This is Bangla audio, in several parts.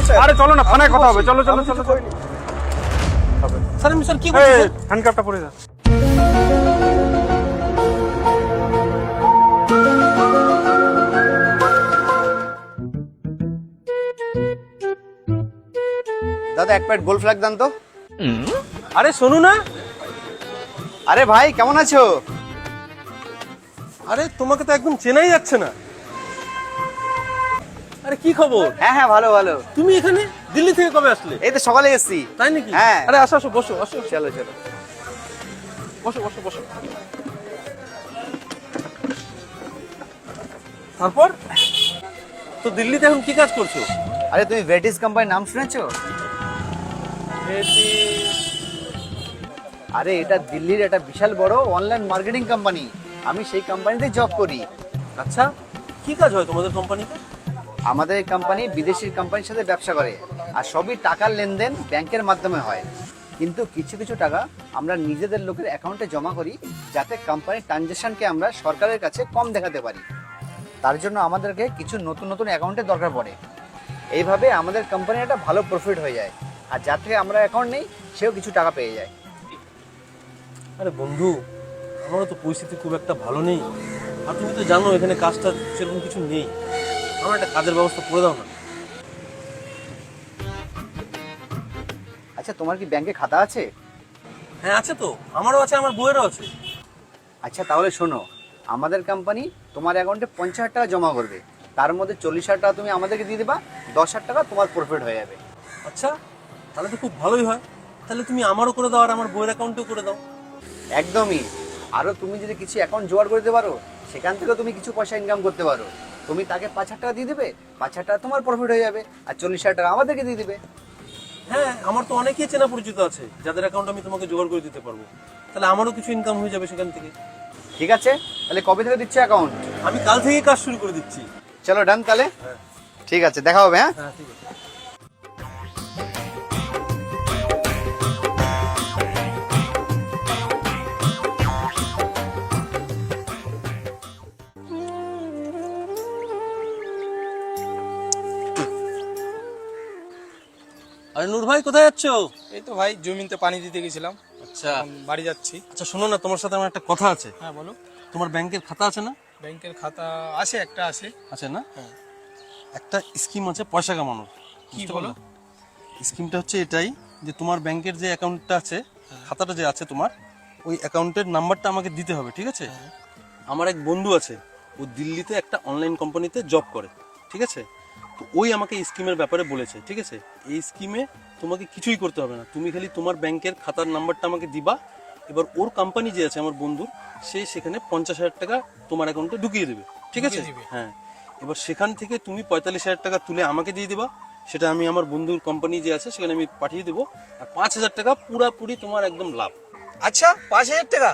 স্যার। আরে চলো না থানায় কথা হবে, চলো চলো চলো। স্যার আমি স্যার কি করছি? হ্যান্ডকাপটা পরে যা। দাদা এক প্যাকেট গোল্ড ফ্ল্যাগ দেন তো। আরে শোনো না, আরে ভাই কেমন আছো? আরে তোমাকে তো একদম চেনাই যাচ্ছে না। আরে কি খবর? হ্যাঁ হ্যাঁ ভালো ভালো। তুমি এখানে দিল্লি থেকে কবে আসলে? এই তো সকালে এসেছি। তাই নাকি? হ্যাঁ। আরে আসো আসো, বসো আসো, চলো চলো। বসো বসো বসো। তারপর তো দিল্লিতে এখন কি কাজ করছো? আরে তুমি ভেটিস কোম্পানির নাম শুনেছো? আরে এটা দিল্লির একটা বিশাল বড় অনলাইন মার্কেটিং কোম্পানি। আমি সেই কোম্পানিতে জব করি। আচ্ছা, কি কাজ হয় তোমাদের কোম্পানিতে? আমাদের কোম্পানি বিদেশি কোম্পানির সাথে ব্যবসা করে, আর সবই টাকার লেনদেন ব্যাংকের মাধ্যমে হয়। কিন্তু কিছু কিছু টাকা আমরা নিজেদের লোকের অ্যাকাউন্টে জমা করি, যাতে কোম্পানির ট্রানজ্যাকশনকে আমরা সরকারের কাছে কম দেখাতে পারি। তার জন্য আমাদেরকে কিছু নতুন নতুন অ্যাকাউন্টের দরকার পড়ে। এইভাবে আমাদের কোম্পানির একটা ভালো প্রফিট হয়ে যায়, আর যার থেকে আমরা অ্যাকাউন্ট নেই সেও কিছু টাকা পেয়ে যায়। আরে বন্ধু, আমারও তো পরিস্থিতি খুব একটা ভালো নেই, আর তুমি তো জানো এখানে কাজটা সেরকম কিছু নেই। আমার একটা কাজের ব্যবস্থা করে দাও না। আচ্ছা তোমার কি ব্যাংকে খাতা আছে? হ্যাঁ আছে তো, আমারও আছে, আমার বউয়েরও আছে। আচ্ছা তাহলে শোনো, আমাদের কোম্পানি তোমার অ্যাকাউন্টে 50,000 টাকা জমা করবে। তার মধ্যে 40,000 টাকা তুমি আমাদেরকে দিয়ে দেবা, 10,000 টাকা তোমার প্রফিট হয়ে যাবে। আচ্ছা, তাহলে তো খুব ভালোই হয়। তাহলে তুমি আমারও করে দাও আর আমার বউয়ের অ্যাকাউন্টেও করে দাও। একদমই। আরও তুমি যদি কিছু অ্যাকাউন্ট জোগাড় করতে পারো, সেখান থেকেও তুমি কিছু পয়সা ইনকাম করতে পারো। তুমি তাকে 5,000 টাকা দিয়ে দেবে, 5,000 টাকা তোমার প্রফিট হয়ে যাবে, আর 40,000 টাকা আমাদেরকে দিয়ে দিবে। হ্যাঁ, আমার তো অনেকেই চেনা পরিচিত আছে যাদের অ্যাকাউন্ট আমি তোমাকে জোগাড় করে দিতে পারবো। তাহলে আমারও কিছু ইনকাম হয়ে যাবে সেখান থেকে। ঠিক আছে, তাহলে কবে থেকে দিচ্ছে অ্যাকাউন্ট? আমি কাল থেকেই কাজ শুরু করে দিচ্ছি। চলো ডান তাহলে। ঠিক আছে, দেখা হবে। হ্যাঁ হ্যাঁ ঠিক আছে। আরে নূর ভাই, কোথায় যাচ্ছো? এই তো ভাই জমিতে পানি দিতে গেছিলাম, আচ্ছা বাড়ি যাচ্ছি। আচ্ছা, শোনো না, তোমার সাথে আমার একটা কথা আছে। হ্যাঁ বলো। তোমার ব্যাংকের খাতা আছে না? ব্যাংকের খাতা আছে, একটা আছে। আছে না? হ্যাঁ। একটা স্কিম আছে পয়সা কামানোর। কি বুঝতে বলো? পারলে? স্কিমটা হচ্ছে এটাই যে তোমার ব্যাংকের যে অ্যাকাউন্টটা আছে, খাতাটা যে আছে তোমার, ওই অ্যাকাউন্টের নাম্বারটা আমাকে দিতে হবে, ঠিক আছে? আমার এক বন্ধু আছে, ও দিল্লিতে একটা অনলাইন কোম্পানিতে জব করে, ঠিক আছে? তো ওই আমাকে এই স্কিমের ব্যাপারে বলেছে, ঠিক আছে? এই স্কিমে তোমাকে কিছুই করতে হবে না, তুমি খালি তোমার ব্যাংকের খাতার নাম্বারটা আমাকে দিবা। এবার ওর কোম্পানি যে আছে আমার বন্ধুর, সে সেখানে 50,000 টাকা তোমার অ্যাকাউন্টে ঢুকিয়ে দেবে, ঠিক আছে? ঢুকিয়ে দিবে। হ্যাঁ। এবার সেখান থেকে তুমি 45,000 টাকা তুলে আমাকে দিয়ে দিবা, সেটা আমি আমার বন্ধুর কোম্পানি যে আছে সেখানে আমি পাঠিয়ে দেবো। আর 5,000 টাকা পুরাপুরি তোমার একদম লাভ। আচ্ছা 5,000 টাকা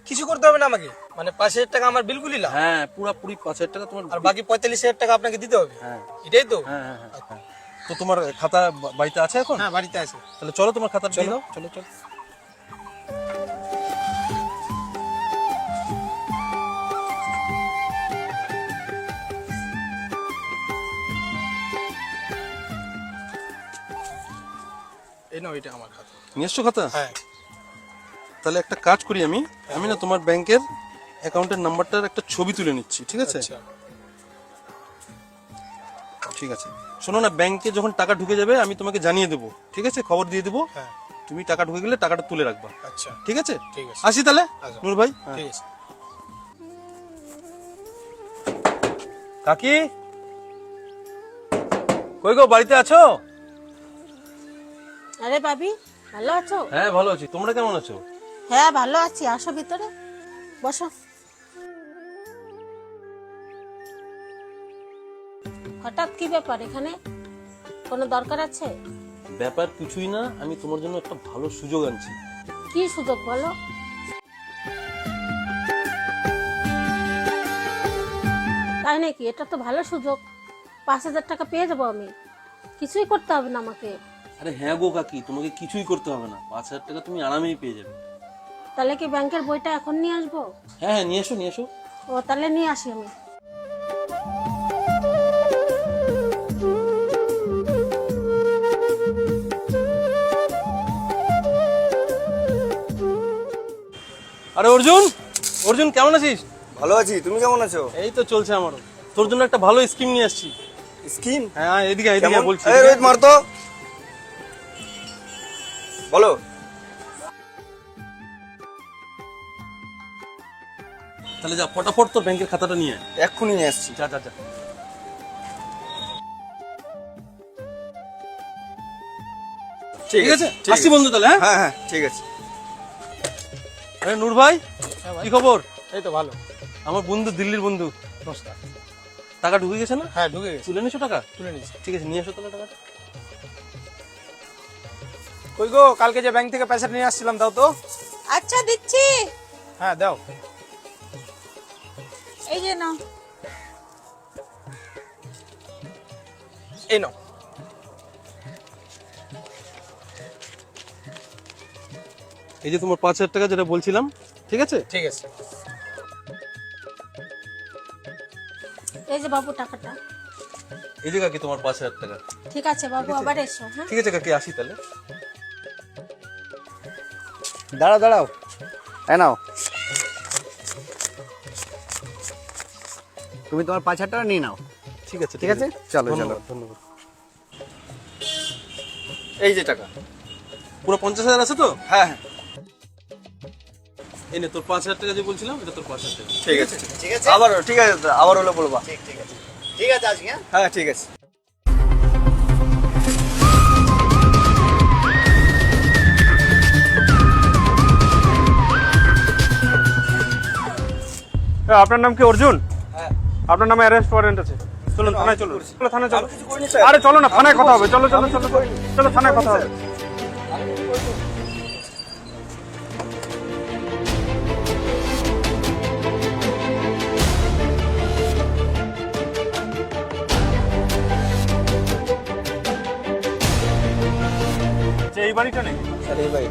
কিছু করতে হবে না আমাকে? মানে 5,000 টাকা আমার বিলকুলই লাভ, হ্যাঁ, পুরাপুরি 5,000 টাকা তোমার। আর বাকি 45,000 টাকা আপনাকে দিতে হবে? হ্যাঁ এটাই তো? হ্যাঁ হ্যাঁ হ্যাঁ। তো তোমার খাতা বাড়িতে আছে এখন? হ্যাঁ বাড়িতে আছে। তাহলে চলো তোমার খাতা দিয়ে চলো। দাও, চলো চলো। এই নাও, এটা আমার খাতা। নিয়ে এসছো খাতা? হ্যাঁ। তাহলে একটা কাজ করি, আমি না তোমার ব্যাংকের অ্যাকাউন্টের নাম্বারটার একটা ছবি তুলে নিচ্ছি, ঠিক আছে? আচ্ছা। ঠিক আছে, শোনো না, ব্যাংকে যখন টাকা ঢুকে যাবে আমি তোমাকে জানিয়ে দেবো, ঠিক আছে? খবর দিয়ে দেবো। হ্যাঁ। তুমি টাকা ঢুকে গেলে টাকাটা তুলে রাখবা, আচ্ছা ঠিক আছে? ঠিক আছে। আসি তাহলে আচ্ছা। নূর ভাই। ঠিক আছে। কাকি, কই গো, বাড়িতে আছো? আরে ভাবি, ভালো আছো? হ্যাঁ ভালো আছি, তোমরা কেমন আছো? হ্যাঁ ভালো আছি, আসো ভিতরে বসো। হঠাৎ কি ব্যাপার এখানে? কোনো দরকার আছে? ব্যাপার কিছুই না, আমি তোমার জন্য একটা ভালো সুযোগ আনছি। কি সুযোগ বলো? তাই নাকি? এটা তো ভালো সুযোগ, 5,000 টাকা পেয়ে যাবো আমি, কিছুই করতে হবে না আমাকে। আরে হ্যাঁ গো কাকি, তোমাকে কিছুই করতে হবে না, 5,000 টাকা তুমি আরামেই পেয়ে যাবে। তাহলে কি ব্যাংকের বইটা এখন নিয়ে আসবো? হ্যাঁ হ্যাঁ, নিয়ে এসো নিয়ে এসো। ও তাহলে নিয়ে আসি আমি। আরে অর্জুন, অর্জুন কেমন আছিস? ভালো আছি, তুমি কেমন আছো? এই তো চলছে আমারও। তোর জন্য একটা ভালো স্কিম নিয়ে আসছি। স্কিম? হ্যাঁ এদিকে এদিকে বলছি। এই রোহিত মারতো, বলো। তাহলে যা ফটাফট তোর ব্যাংকের খাতাটা নিয়ে আয়। এক্ষুনি নিয়ে আসছি। যা যা যা। ঠিক আছে, আসছি বন্ধু তাহলে। হ্যাঁ হ্যাঁ হ্যাঁ ঠিক আছে। আরে নূর ভাই, কি খবর? এই তো ভালো। আমার বন্ধু, দিল্লির বন্ধু। নমস্কার। টাকা ঢুকে গেছে না? হ্যাঁ ঢুকে গেছে। তুলে নিছো টাকা? তুলে নিয়েছি। ঠিক আছে, নিয়ে আসো তাহলে টাকাটা। কই গো, কালকে যে ব্যাংক থেকে পয়সা নিয়ে আসছিলাম, দাও তো। আচ্ছা দিচ্ছি। হ্যাঁ দাও। এই যে নাও। এই নাও। এই যে তোমার 5,000 টাকা যেটা বলছিলাম, ঠিক আছে? ঠিক আছে। এই যে বাবু টাকাটা। এই যে কাকি তোমার 5,000 টাকা। ঠিক আছে বাবু, আবার এসো। হ্যাঁ, ঠিক আছে কাকি, আসি তাহলে। দাঁড়াও দাঁড়াও, এ নাও, তুমি তোমার 5,000 টাকা নিয়ে নাও। ঠিক আছে ঠিক আছে, চলো চলো। ধন্যবাদ ধন্যবাদ। এই যে টাকা। পুরো 50,000 আছে তো? হ্যাঁ হ্যাঁ এই নে তোর 5,000 টাকা যে বলছিলাম, এটা তোর 5,000 টাকা। ঠিক আছে। ঠিক আছে, আবার ঠিক আছে, আবার হলে বলবা। ঠিক ঠিক আছে, ঠিক আছে আজকে। হ্যাঁ, হ্যাঁ ঠিক আছে। আপনার নাম কি অর্জুন? হ্যাঁ। আপনার নামে অ্যারেস্ট ওয়ারেন্ট আছে। চলুন থানায় চলুন। চলো থানায় চলো। কিছু করিনি স্যার। আরে চলো না, থানায় কথা হবে। চলো চলো চলো চলো, থানায় কথা হবে। এই বাড়িটা নেই? স্যার এই ভাই।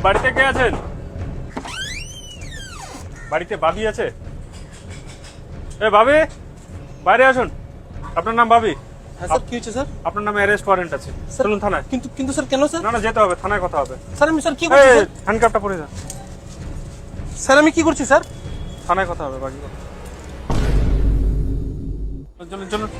বাড়িতে কে আছেন? বাড়িতে বাবি আছে? বাবি, বাইরে আসুন। আপনার নাম বাবি? হ্যাঁ স্যার, কি হয়েছে স্যার? আপনার নামে অ্যারেস্ট ওয়ারেন্ট আছে। চলুন থানায়। কিন্তু কিন্তু স্যার কেন স্যার? না না, যেতে হবে, থানায় কথা হবে। স্যার আমি স্যার কি করছি স্যার? হ্যান্ডকাপটা পরে যান। স্যার আমি কি করছি স্যার? থানায় কথা হবে বাকি কথা। চলুন চলুন।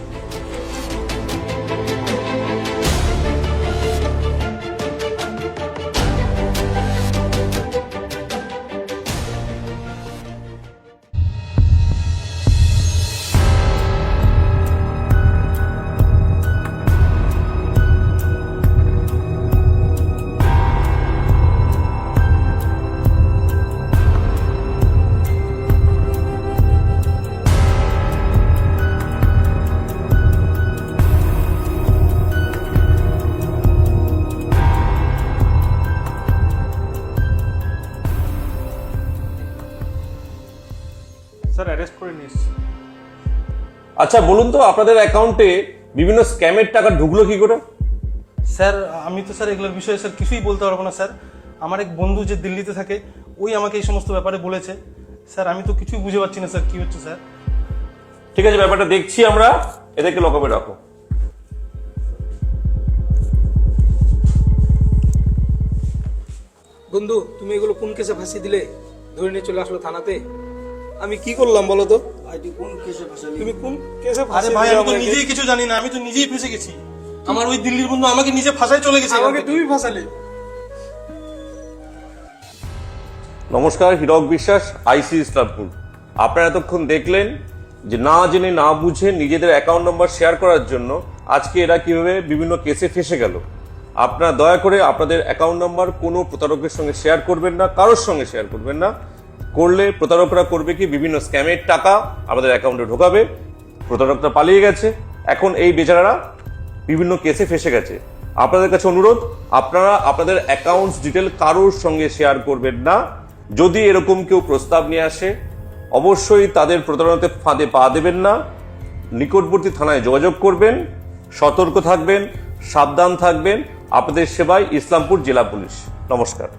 স্যার অ্যারেস্ট করে নিয়ে এসেছি। আচ্ছা বলুন তো, আপনাদের অ্যাকাউন্টে বিভিন্ন স্ক্যামের টাকা ঢুকলো কি করে? স্যার আমি তো স্যার এগুলোর বিষয়ে স্যার কিছুই বলতে পারবো না স্যার। আমার এক বন্ধু যে দিল্লিতে থাকে, ওই আমাকে এই সমস্ত ব্যাপারে বলেছে। স্যার আমি তো কিছুই বুঝে পাচ্ছি না স্যার কি হচ্ছে স্যার। ঠিক আছে, ব্যাপারটা দেখছি আমরা, এদেরকে লকআপে রাখো। বন্ধু, তুমি এগুলো কোন কেসে ফাঁসিয়ে দিলে? ধরে নিয়ে চলে আসলো থানাতে। আমি কি করলাম বলো তো? তুমি কোন কেসে আরে ফাঁসিয়ে ভাই দিলে আমি তো আমাকে? নিজেই কিছু জানি না, আমি তো নিজেই ফেসে গেছি। আমার ওই দিল্লির বন্ধু আমাকে নিজে ফাঁসায় চলে গেছে। আমাকে তুমি ফাঁসালে। নমস্কার, হীরক বিশ্বাস, আইসি ইসলামপুর। আপনারা এতক্ষণ দেখলেন যে না জেনে না বুঝে নিজেদের অ্যাকাউন্ট নম্বর শেয়ার করার জন্য আজকে এরা কিভাবে বিভিন্ন কেসে ফেসে গেল। আপনারা দয়া করে আপনাদের অ্যাকাউন্ট নম্বর কোনো প্রতারকের সঙ্গে শেয়ার করবেন না, কারোর সঙ্গে শেয়ার করবেন না। করলে প্রতারকরা করবে কি, বিভিন্ন স্ক্যামের টাকা আমাদের অ্যাকাউন্টে ঢোকাবে। প্রতারকরা পালিয়ে গেছে, এখন এই বেচারারা বিভিন্ন কেসে ফেসে গেছে। আপনাদের কাছে অনুরোধ, আপনারা আপনাদের অ্যাকাউন্টস ডিটেল কারোর সঙ্গে শেয়ার করবেন না। যদি এরকম কেউ প্রস্তাব নিয়ে আসে, অবশ্যই তাদের প্রতারণাতে ফাঁদে পা দেবেন না। নিকটবর্তী থানায় যোগাযোগ করবেন, সতর্ক থাকবেন, সাবধান থাকবেন। আপনাদের সেবায় ইসলামপুর জেলা পুলিশ। নমস্কার।